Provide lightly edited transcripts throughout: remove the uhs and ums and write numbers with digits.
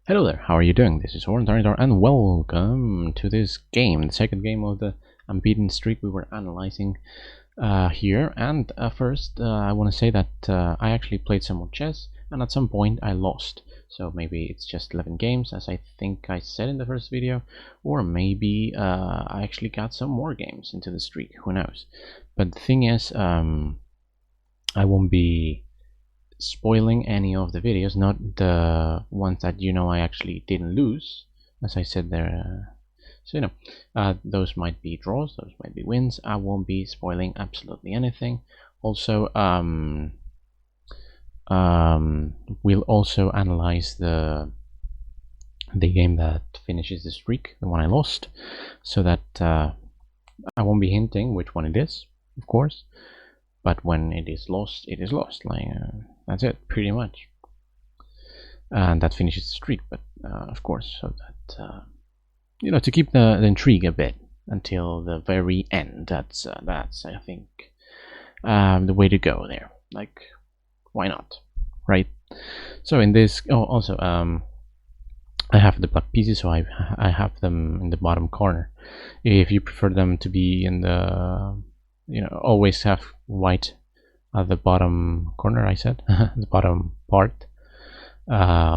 Hello there, how are you doing? This is Horn and welcome to this game, the second game of the unbeaten streak we were analyzing here. And first, I want to say that I actually played some more chess, and at some point I lost. So maybe it's just 11 games, as I think I said in the first video, or maybe I actually got some more games into the streak, who knows. But the thing is, I won't be spoiling any of the videos, not the ones that I actually didn't lose, as I said there. So those might be draws, those might be wins. I won't be spoiling absolutely anything. Also, we'll also analyze the game that finishes the streak, the one I lost, so that I won't be hinting which one it is, of course. But when it is lost, it is lost. Like that's it, pretty much. And that finishes the streak. But of course, so that to keep the intrigue a bit until the very end. That's I think the way to go there. Like, why not, right? So in this, also I have the black pieces, so I have them in the bottom corner. If you prefer them to be in the always have white at the bottom corner, I said the bottom part. I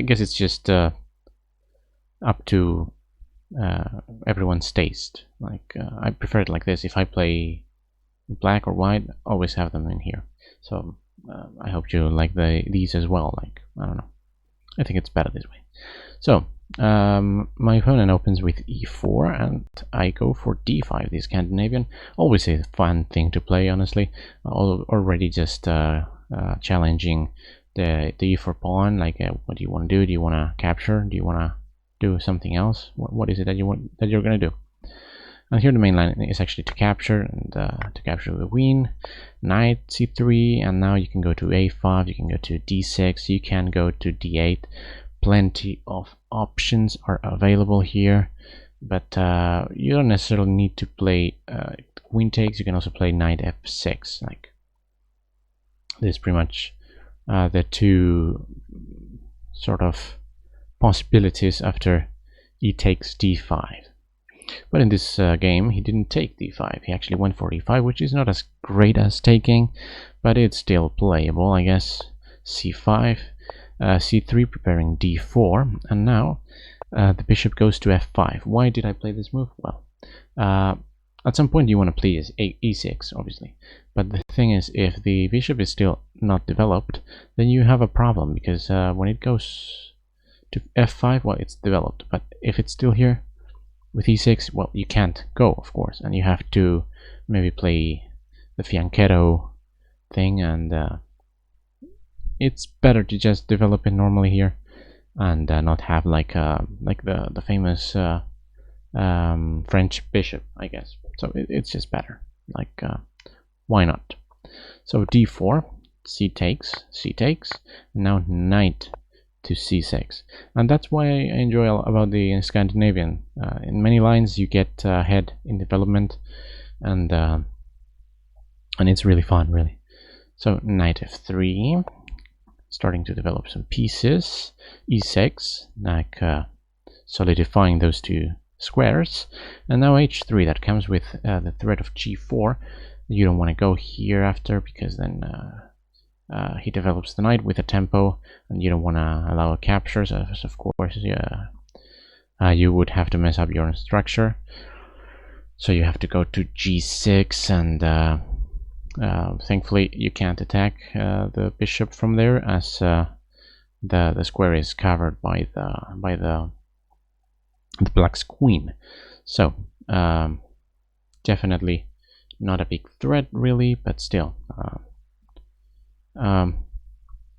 guess it's just up to everyone's taste. Like I prefer it like this. If I play black or white, always have them in here. So I hope you like these as well. Like, I don't know, I think it's better this way. So my opponent opens with e4 and I go for d5, the Scandinavian. Always a fun thing to play, honestly. Already just challenging the e4 pawn. Like, what do you want to do? Do you want to capture? Do you want to do something else? What is it that you're going to do? And here the main line is actually to capture, and to capture the queen, knight c3, and now you can go to a5, you can go to d6, you can go to d8. Plenty of options are available here, but you don't necessarily need to play queen takes. You can also play knight f6. Like, this is pretty much the two sort of possibilities after e takes d5. But in this game, he didn't take d5. He actually went for e5, which is not as great as taking, but it's still playable, I guess. c5, c3, preparing d4, and now the bishop goes to f5. Why did I play this move? Well, at some point you want to play e6, obviously. But the thing is, if the bishop is still not developed, then you have a problem, because when it goes to f5, well, it's developed. But if it's still here with e6, well, you can't go, of course, and you have to maybe play the fianchetto thing, and it's better to just develop it normally here and not have like the famous French bishop, I guess. So it's just better. Like, why not? So d4, c takes, and now knight to c6, and that's why I enjoy about the Scandinavian. In many lines you get ahead in development, and it's really fun, really. So knight f3, starting to develop some pieces. e6, like solidifying those two squares, and now h3, that comes with the threat of g4. You don't want to go here after, because then he develops the knight with a tempo, and you don't want to allow a capture, so of course you would have to mess up your structure. So you have to go to g6, and thankfully you can't attack the bishop from there, as the square is covered by the black's queen. So definitely not a big threat, really, but still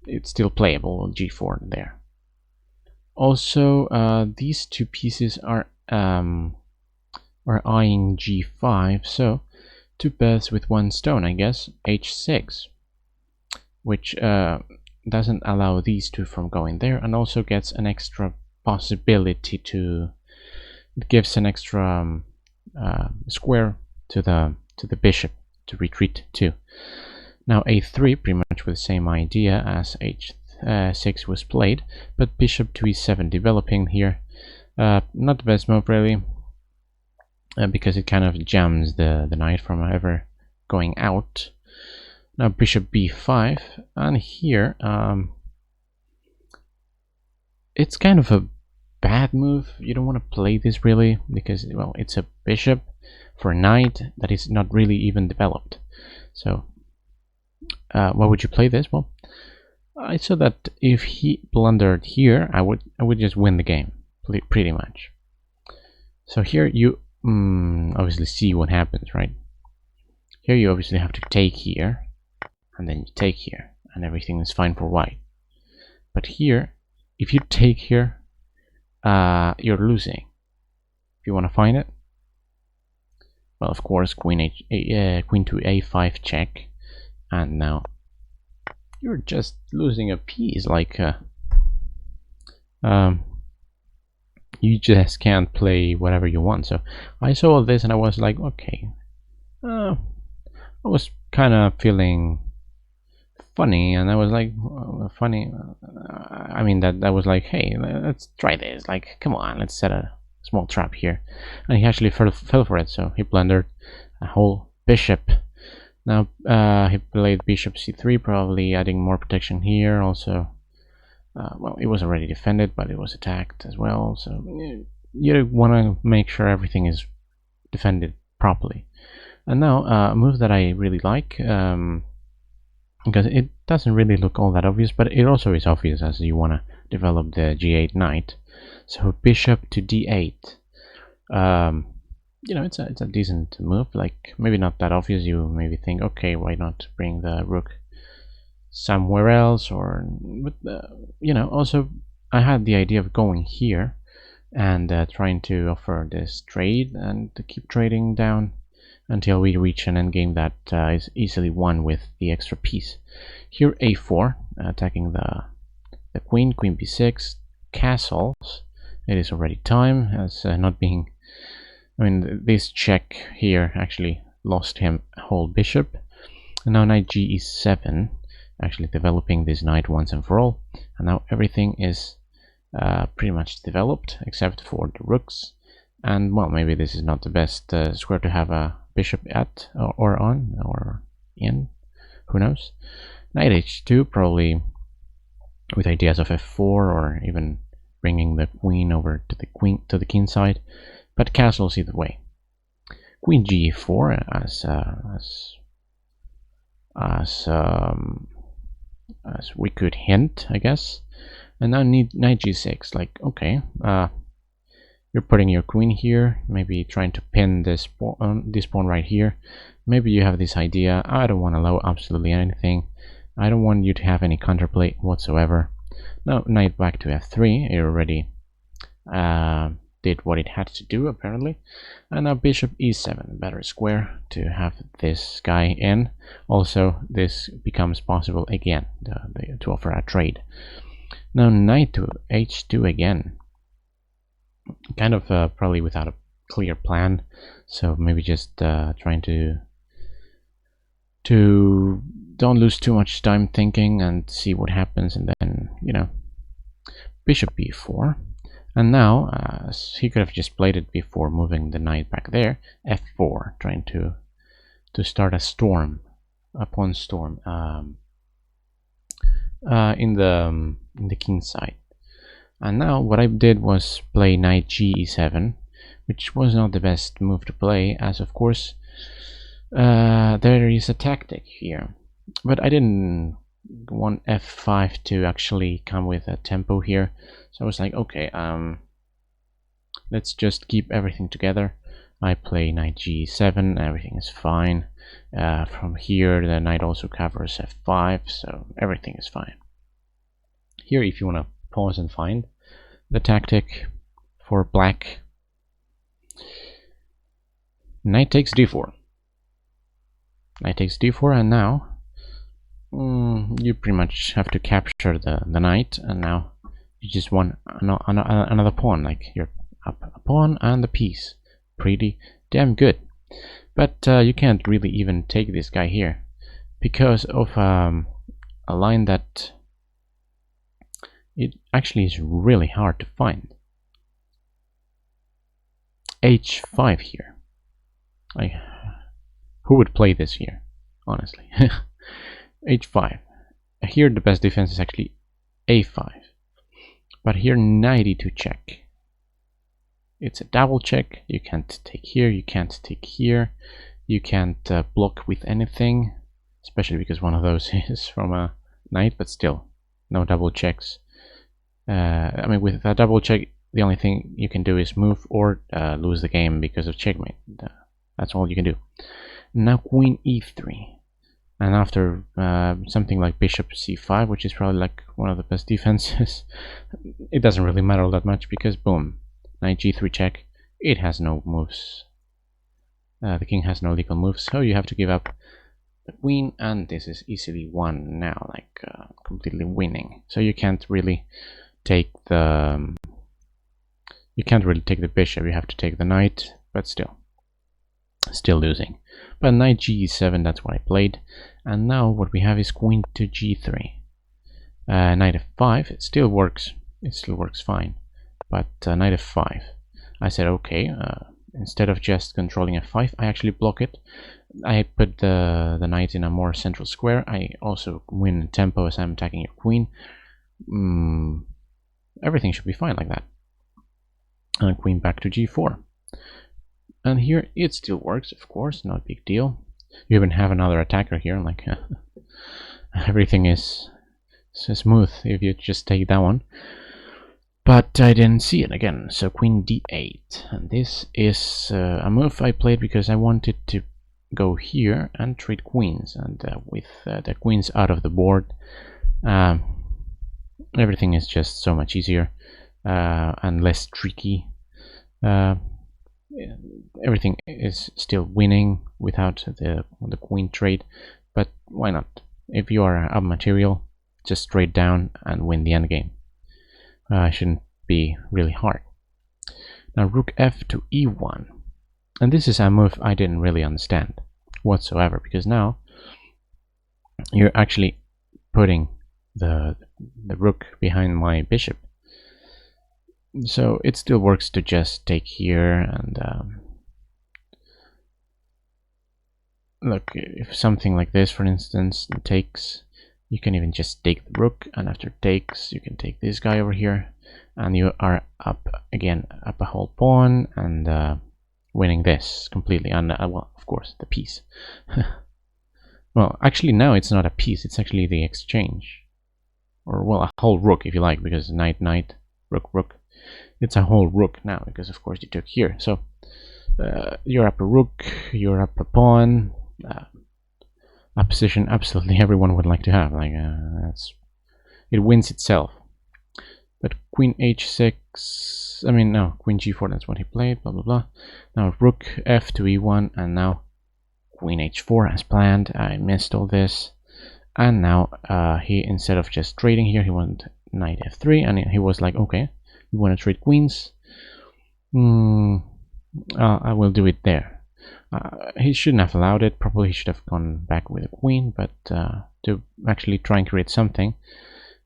it's still playable. g4 there. Also, these two pieces are eyeing g5, so two birds with one stone, I guess. h6, which doesn't allow these two from going there, and also gets an extra possibility to, it gives an extra square to the bishop to retreat to. Now a3, pretty much with the same idea as e6 was played, but bishop to e7 developing here. Not the best move really, because it kind of jams the knight from ever going out. Now bishop b5, and here it's kind of a bad move. You don't want to play this really, because, well, it's a bishop for a knight that is not really even developed. So why would you play this? Well, I saw that if he blundered here, I would just win the game pretty much. So here you obviously see what happens, right? Here you obviously have to take here, and then you take here, and everything is fine for white. But here, if you take here, you're losing. If you want to find it, well, of course, queen to a5 check, and now you're just losing a piece. Like you just can't play whatever you want. So I saw all this and I was like, okay, I was kind of feeling funny, and I was like, funny. I mean that was like, hey, let's try this. Like, come on, let's set a small trap here. And he actually fell for it, so he blundered a whole bishop. Now he played bishop c3, probably adding more protection here. Also, well, it was already defended, but it was attacked as well. So you want to make sure everything is defended properly. And now a move that I really like, because it doesn't really look all that obvious, but it also is obvious as you want to develop the g8 knight. So bishop to d8. You know, it's a decent move. Like, maybe not that obvious. You maybe think, okay, why not bring the rook somewhere else? Or, but you know, also I had the idea of going here and trying to offer this trade and to keep trading down until we reach an endgame that is easily won with the extra piece. Here a4, attacking the queen b6, castles. It is already time, as not being, I mean, this check here actually lost him a whole bishop. And now knight e7, actually developing this knight once and for all. And now everything is pretty much developed except for the rooks. And, well, maybe this is not the best square to have a bishop at or on or in, who knows. Knight h2, probably with ideas of f4 or even bringing the queen over to the king side, but castles either way. Queen g4 as we could hint, I guess. And now knight g6, like, okay, you're putting your queen here, maybe trying to pin this pawn right here. Maybe you have this idea, I don't want to allow absolutely anything. I don't want you to have any counterplay whatsoever. Now knight back to f3, it already did what it had to do apparently. And now bishop e7, better square to have this guy in. Also, this becomes possible again to offer a trade. Now knight to h2 again. Kind of probably without a clear plan, so maybe just trying to don't lose too much time thinking and see what happens. And then, you know, bishop b4, and now he could have just played it before moving the knight back there. f4, trying to start a storm, a pawn storm in the king side. And now what I did was play knight e7, which was not the best move to play, as of course there is a tactic here. But I didn't want f5 to actually come with a tempo here, so I was like, okay, let's just keep everything together. I play knight g7, everything is fine. From here the knight also covers f5, so everything is fine. Here, if you want to pause and find the tactic for black, knight takes d4. Knight takes d4, and now you pretty much have to capture the knight, and now you just want another pawn, like you're up a pawn and a piece. Pretty damn good. But you can't really even take this guy here because of a line that it actually is really hard to find. H5 here. Who would play this here, honestly? H5. Here the best defense is actually A5. But here knight e2 check. It's a double check. You can't take here, you can't take here. You can't block with anything, especially because one of those is from a knight, but still, no double checks. I mean, with a double check, the only thing you can do is move or lose the game because of checkmate. That's all you can do. Now queen e3. And after something like bishop c5, which is probably like one of the best defenses, it doesn't really matter that much because boom, knight g3 check, it has no moves. The king has no legal moves, so you have to give up the queen, and this is easily won now, like completely winning. So you can't really take the bishop. You have to take the knight, but still losing. But knight g7, that's what I played. And now what we have is queen to g3. Knight f5, it still works. It still works fine. But knight f5, I said okay. Instead of just controlling f5, I actually block it. I put the knight in a more central square. I also win in tempo as I'm attacking your queen. Everything should be fine like that. And queen back to g4. And here it still works, of course, not a big deal. You even have another attacker here, like everything is so smooth if you just take that one. But I didn't see it again, so queen d8. And this is a move I played because I wanted to go here and trade queens. And with the queens out of the board, everything is just so much easier and less tricky. Everything is still winning without the queen trade, but why not? If you are up material, just trade down and win the endgame. Shouldn't be really hard. Now rook f to e1, and this is a move I didn't really understand whatsoever, because now you're actually putting the rook behind my bishop. So it still works to just take here and look, if something like this, for instance, takes, you can even just take the rook, and after takes, you can take this guy over here, and you are up again, up a whole pawn, and winning this completely, and well, of course, the piece. Well, actually, now it's not a piece; it's actually the exchange, or well, a whole rook if you like, because knight, knight, rook, rook. It's a whole rook now, because of course you took here. So you're up a rook, you're up a pawn, a position absolutely everyone would like to have. Like it wins itself. But queen h6, I mean no, queen g4, that's what he played, blah blah blah. Now rook f to e1, and now queen h4 as planned. I missed all this, and now he, instead of just trading here, he went knight f3, and he was like, okay, you want to trade queens? I will do it there. He shouldn't have allowed it. Probably he should have gone back with a queen, but to actually try and create something.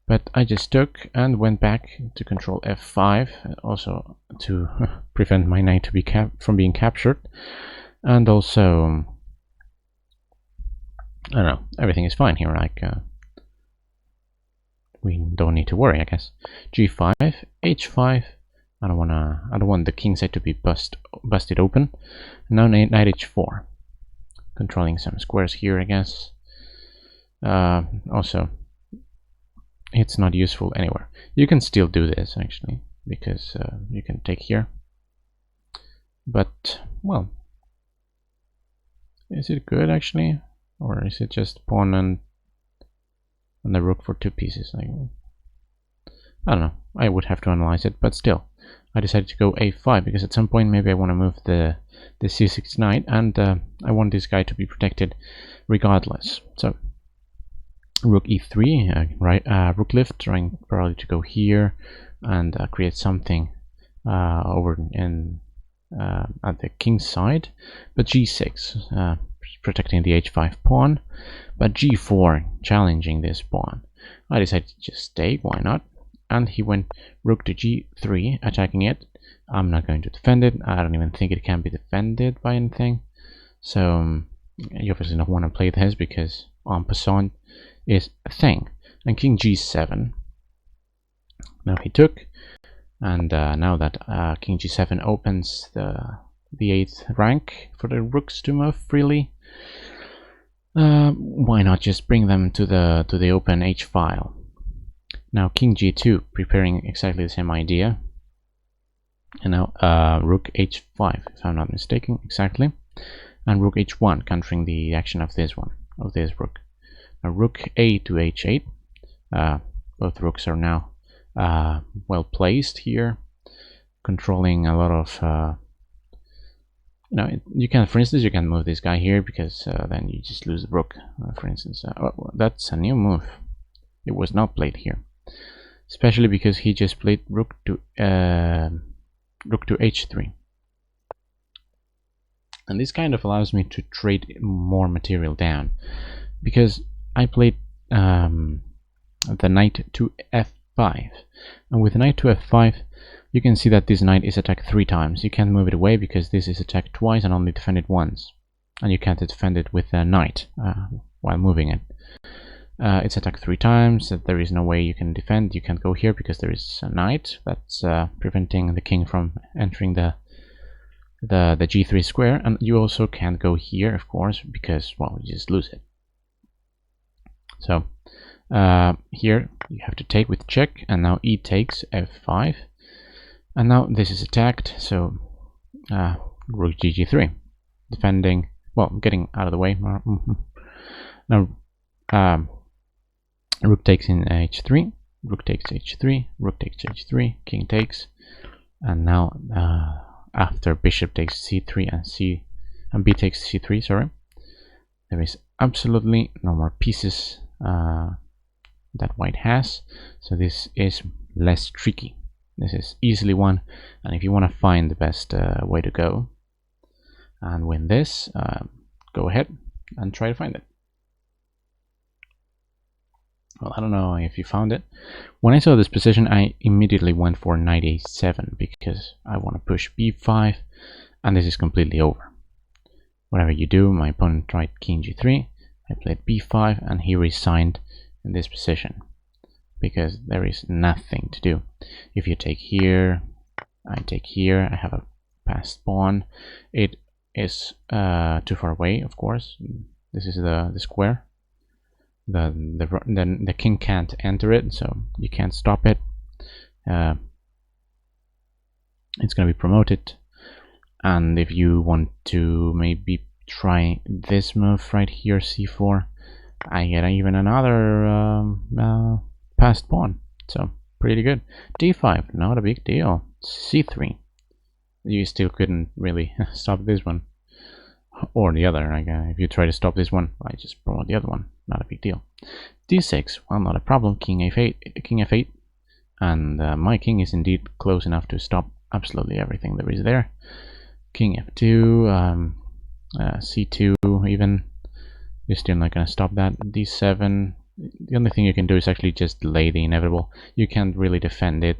But I just took and went back to control f5, also to prevent my knight to be from being captured, and also I don't know, everything is fine here. Like we don't need to worry, I guess. g5, h5. I don't want the king side to be busted open. Now knight h4, controlling some squares here, I guess. Also, it's not useful anywhere. You can still do this actually, because you can take here. But well, is it good actually, or is it just pawn and the rook for 2 pieces? Like, I don't know. I would have to analyze it, but still, I decided to go a5 because at some point maybe I want to move the c6 knight, and I want this guy to be protected regardless. So rook e3, rook lift, trying probably to go here and create something over in at the king's side, but g6 protecting the h5 pawn, but g4 challenging this pawn. I decided to just stay, why not? and he went rook to g3, attacking it. I'm not going to defend it. I don't even think it can be defended by anything. So you obviously don't want to play this because en passant is a thing. And king g7. Now he took, and now that king g7 opens the 8th rank for the rooks to move freely, why not just bring them to the open h file? Now king g2, preparing exactly the same idea, and now rook h5, if I'm not mistaken, exactly, and rook h1, countering the action of this rook. Now rook a to h8. Both rooks are now well placed here, controlling a lot of. You can, for instance, you can move this guy here because then you just lose the rook. For instance, that's a new move. It was not played here, especially because he just played rook to h3, and this kind of allows me to trade more material down, because I played the knight to f5, and with knight to f5 you can see that this knight is attacked 3 times. You can't move it away because this is attacked twice and only defended once, and you can't defend it with a knight while moving it. It's attacked 3 times. There is no way you can defend. You can't go here because there is a knight that's preventing the king from entering the g3 square, and you also can't go here, of course, because, well, you just lose it. So here you have to take with check, and now e takes f5, and now this is attacked, so rook gg3, defending, well, getting out of the way. Now rook takes in h3, rook takes h3, rook takes h3, king takes, and now after bishop takes c3 and b takes c3, sorry, there is absolutely no more pieces that white has, so this is less tricky. This is easily won, and if you want to find the best way to go and win this, go ahead and try to find it. Well, I don't know if you found it. When I saw this position, I immediately went for knight a7 because I want to push b5, and this is completely over. Whatever you do, my opponent tried king g3, I played b5, and he resigned in this position because there is nothing to do. If you take here, I take here, I have a passed pawn. It is too far away, of course. This is the square. The king can't enter it, so you can't stop it. It's going to be promoted, and if you want to maybe try this move right here, c4, I get even another passed pawn, so pretty good. d5, not a big deal. c3, you still couldn't really stop this one or the other. Like, if you try to stop this one, I just promote the other one, not a big deal. d6, well, not a problem. King f8, and my king is indeed close enough to stop absolutely everything there is there. King f2, c2 even, you're still not going to stop that. d7, the only thing you can do is actually just delay the inevitable. You can't really defend it.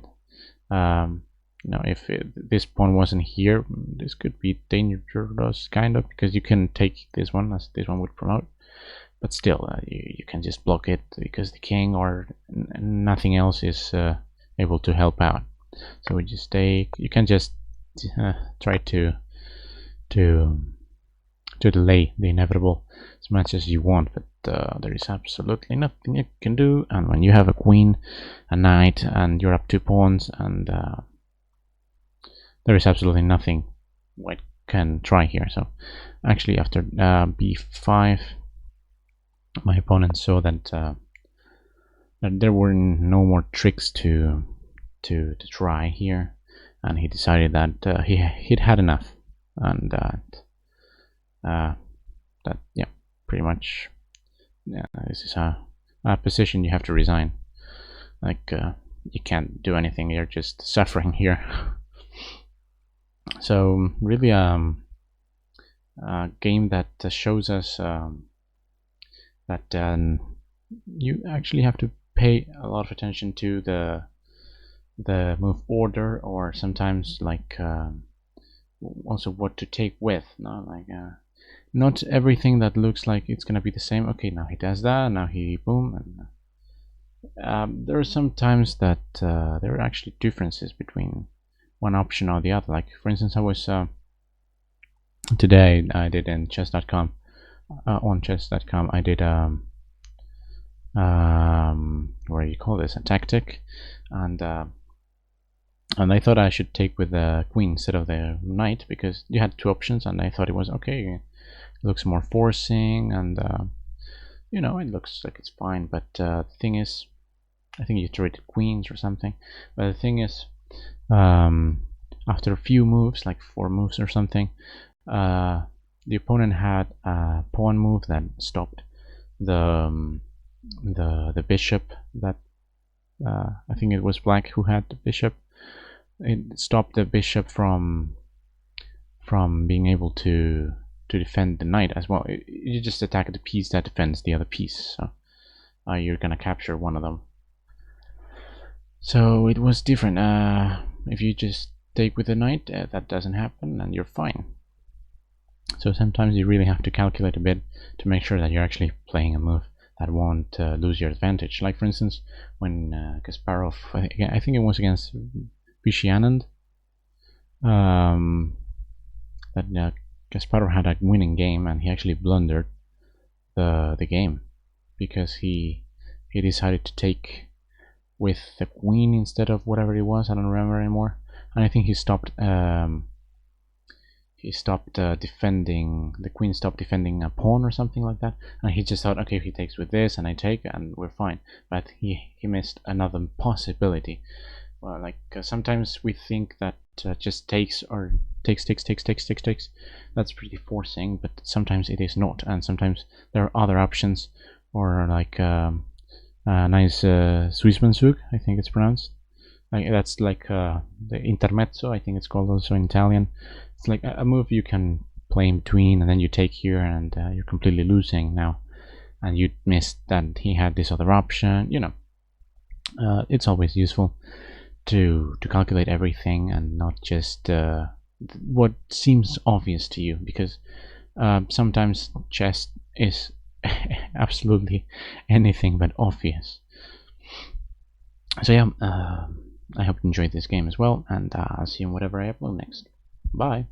If this pawn wasn't here, this could be dangerous, kind of, because you can take this one, as this one would promote, but still, you can just block it because the king or nothing else is able to help out. So we just take, you can just try to delay the inevitable as much as you want, but there is absolutely nothing you can do. And when you have a queen, a knight, and you're up 2 pawns, and there is absolutely nothing white can try here. So actually, after b5, my opponent saw that that there were no more tricks to try here, and he decided that he'd had enough, and that yeah, pretty much, yeah, this is a position you have to resign. Like, you can't do anything, you're just suffering here. So really a game that shows us that you actually have to pay a lot of attention to the the move order, or sometimes like also what to take with. No, like not everything that looks like it's gonna be the same. Okay, now he does that. Now he boom. And there are some times that there are actually differences between one option or the other. Like for instance, I was today I did in chess.com on chess.com I did what do you call this, a tactic, and I thought I should take with the queen instead of the knight, because you had two options, and I thought it was okay. It looks more forcing, and you know, it looks like it's fine. But the thing is, I think you traded queens or something. But the thing is, after a few moves, like 4 moves or something, the opponent had a pawn move that stopped the bishop that I think it was black who had the bishop. It stopped the bishop from being able to defend the knight as well. You just attack the piece that defends the other piece, so you're gonna capture one of them. So it was different. If you just take with the knight, that doesn't happen, and you're fine. So sometimes you really have to calculate a bit to make sure that you're actually playing a move that won't lose your advantage. Like for instance, when Kasparov, I think it was against Vichy Anand, that Kasparov had a winning game, and he actually blundered the game because he decided to take with the queen instead of whatever it was. I don't remember anymore, and I think he stopped defending, the queen stopped defending a pawn or something like that, and he just thought, okay, if he takes with this and I take, and we're fine. But he missed another possibility. Well, like sometimes we think that just takes or takes, that's pretty forcing, but sometimes it is not, and sometimes there are other options, or like a nice Swissmanzug, I think it's pronounced. Like that's like the intermezzo, I think it's called also in Italian. It's like a move you can play in between, and then you take here, and you're completely losing now, and you missed that he had this other option. You know, it's always useful to calculate everything and not just what seems obvious to you, because sometimes chess is absolutely anything but obvious. So yeah, I hope you enjoyed this game as well, and I'll see you in whatever I upload next. Bye.